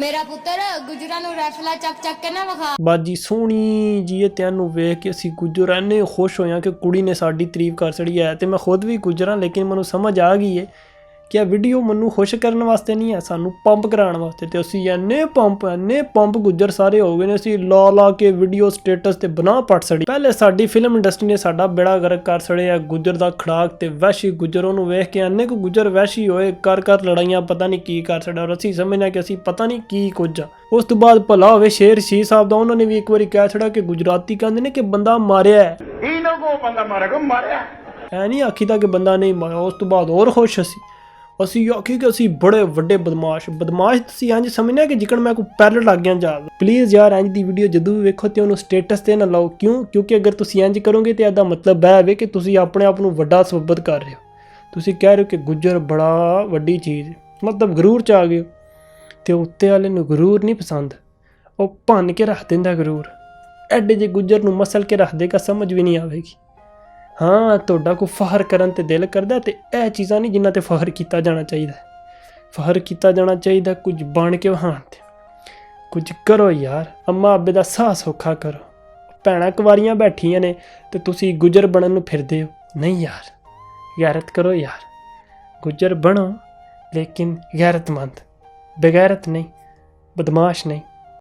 ਮੇਰਾ ਪੁੱਤਰ ਗੁਜਰਾਂ ਨੂੰ ਰਾਈਫਲਾਂ ਚੱਕ ਕੇ ਨਾ ਵਿਖਾ। ਬਾਜੀ ਸੋਹਣੀ ਜੀ, ਇਹ ਤੈਨੂੰ ਵੇਖ ਕੇ ਅਸੀਂ ਗੁੱਜਰ ਇੰਨੇ ਖੁਸ਼ ਹੋਇਆ ਕਿ ਕੁੜੀ ਨੇ ਸਾਡੀ ਤਾਰੀਫ ਕਰ ਛੜੀ ਹੈ। ਤੇ ਮੈਂ ਖੁਦ ਵੀ ਗੁੱਜਰਾਂ, ਲੇਕਿਨ ਮੈਨੂੰ ਸਮਝ ਆ ਗਈ ਹੈ ਕਿ ਇਹ ਵੀਡੀਓ ਮੈਨੂੰ ਖੁਸ਼ ਕਰਨ ਵਾਸਤੇ ਨਹੀਂ ਹੈ, ਸਾਨੂੰ ਪੰਪ ਕਰਾਉਣ ਵਾਸਤੇ। ਤੇ ਅਸੀਂ ਇੰਨੇ ਪੰਪ ਗੁੱਜਰ ਸਾਰੇ ਹੋ ਗਏ ਨੇ, ਅਸੀਂ ਲਾ ਕੇ ਵੀਡੀਓ ਸਟੇਟਸ ਤੇ ਬਣਾ ਪੱਟ ਛੜੀ। ਪਹਿਲੇ ਸਾਡੀ ਫਿਲਮ ਇੰਡਸਟਰੀ ਨੇ ਸਾਡਾ ਬੇੜਾ ਗਰਕ ਕਰ ਛੜਿਆ ਗੁੱਜਰ ਦਾ ਖੜਾਕ ਤੇ ਵਹਿਸ਼ੀ ਗੁੱਜਰ। ਉਹਨੂੰ ਵੇਖ ਕੇ ਇੰਨੇ ਕੁ ਗੁੱਜਰ ਵਹਿਸ਼ੀ ਹੋਏ, ਕਰ ਲੜਾਈਆਂ ਪਤਾ ਨਹੀਂ ਕੀ ਕਰ ਛੜਿਆ, ਔਰ ਅਸੀਂ ਸਮਝਣਾ ਕਿ ਅਸੀਂ ਪਤਾ ਨਹੀਂ ਕੀ ਕੁਝ ਆ। ਉਸ ਤੋਂ ਬਾਅਦ ਭਲਾ ਹੋਵੇ ਸ਼ੇਰ ਸ਼ੀਹ ਸਾਹਿਬ ਦਾ, ਉਹਨਾਂ ਨੇ ਵੀ ਇੱਕ ਵਾਰੀ ਕਹਿ ਛੜਾ ਕਿ ਗੁਜਰਾਤੀ ਕਹਿੰਦੇ ਨੇ ਕਿ ਬੰਦਾ ਮਾਰਿਆ ਹੈ, ਇਹਨਾਂ ਕੋ ਬੰਦਾ ਮਾਰਿਆ ਐ ਨਹੀਂ ਆਖੀਦਾ ਕਿ ਬੰਦਾ ਨਹੀਂ ਮਾਰਿਆ। ਉਸ ਤੋਂ ਬਾਅਦ ਹੋਰ ਖੁਸ਼ ਅਸੀਂ ਆਖੀ ਕਿ ਅਸੀਂ ਬੜੇ ਵੱਡੇ ਬਦਮਾਸ਼ ਤੁਸੀਂ ਇੰਝ ਸਮਝਣਾ ਕਿ ਜਿਕਣ ਮੈਂ ਕੋਈ ਪੈਰਲ ਲੱਗ ਗਿਆ ਜਾ। ਪਲੀਜ਼ ਯਾਰ ਇੰਝ ਦੀ ਵੀਡੀਓ ਜਦੋਂ ਵੀ ਵੇਖੋ ਤੇ ਉਹਨੂੰ ਸਟੇਟਸ ਤੇ ਨਾ ਲਾਓ। ਕਿਉਂਕਿ ਅਗਰ ਤੁਸੀਂ ਇੰਝ ਕਰੋਗੇ ਤੇ ਇਹਦਾ ਮਤਲਬ ਇਹ ਹੈ ਕਿ ਤੁਸੀਂ ਆਪਣੇ ਆਪ ਨੂੰ ਵੱਡਾ ਸਬੱਬਤ ਕਰ ਰਹੇ ਹੋ। ਤੁਸੀਂ ਕਹਿ ਰਹੇ ਹੋ ਕਿ ਗੁੱਜਰ ਬੜਾ ਵੱਡੀ ਚੀਜ਼, ਮਤਲਬ ਗਰੂਰ 'ਚ ਆ ਗਏ। ਤੇ ਉੱਤੇ ਵਾਲੇ ਨੂੰ ਗਰੂਰ ਨਹੀਂ ਪਸੰਦ, ਉਹ ਭੰਨ ਕੇ ਰੱਖ ਦਿੰਦਾ ਗਰੂਰ। ਐਡੇ ਜੇ ਗੁੱਜਰ ਨੂੰ ਮਸਲ ਕੇ ਰੱਖ ਦੇਗਾ, ਸਮਝ ਵੀ ਨਹੀਂ ਆਵੇਗੀ। ਹਾਂ, ਤੁਹਾਡਾ ਕੋਈ ਫਖਰ ਕਰਨ ਤੇ ਦਿਲ ਕਰਦਾ ਤੇ ਇਹ ਚੀਜ਼ਾਂ ਨਹੀਂ ਜਿਨ੍ਹਾਂ ਤੇ ਫਖਰ ਕੀਤਾ ਜਾਣਾ ਚਾਹੀਦਾ। ਫਖਰ ਕੀਤਾ ਜਾਣਾ ਚਾਹੀਦਾ ਕੁਝ ਬਣ ਕੇ ਵਹਾਣ ਤੇ। ਕੁਝ ਕਰੋ ਯਾਰ, ਅੰਮਾ ਅੱਬੇ ਦਾ ਸਾਹ ਸੌਖਾ ਕਰੋ। ਭੈਣਾਂ ਕੁਵਾਰੀਆਂ ਬੈਠੀਆਂ ਨੇ ਤੇ ਤੁਸੀਂ ਗੁੱਜਰ ਬਣਨ ਨੂੰ ਫਿਰਦੇ ਹੋ। ਨਹੀਂ ਯਾਰ, ਗੈਰਤ ਕਰੋ ਯਾਰ, ਗੁੱਜਰ ਬਣੋ ਲੇਕਿਨ ਗੈਰਤਮੰਦ, ਬੇਗੈਰਤ ਨਹੀਂ, ਬਦਮਾਸ਼ ਨਹੀਂ।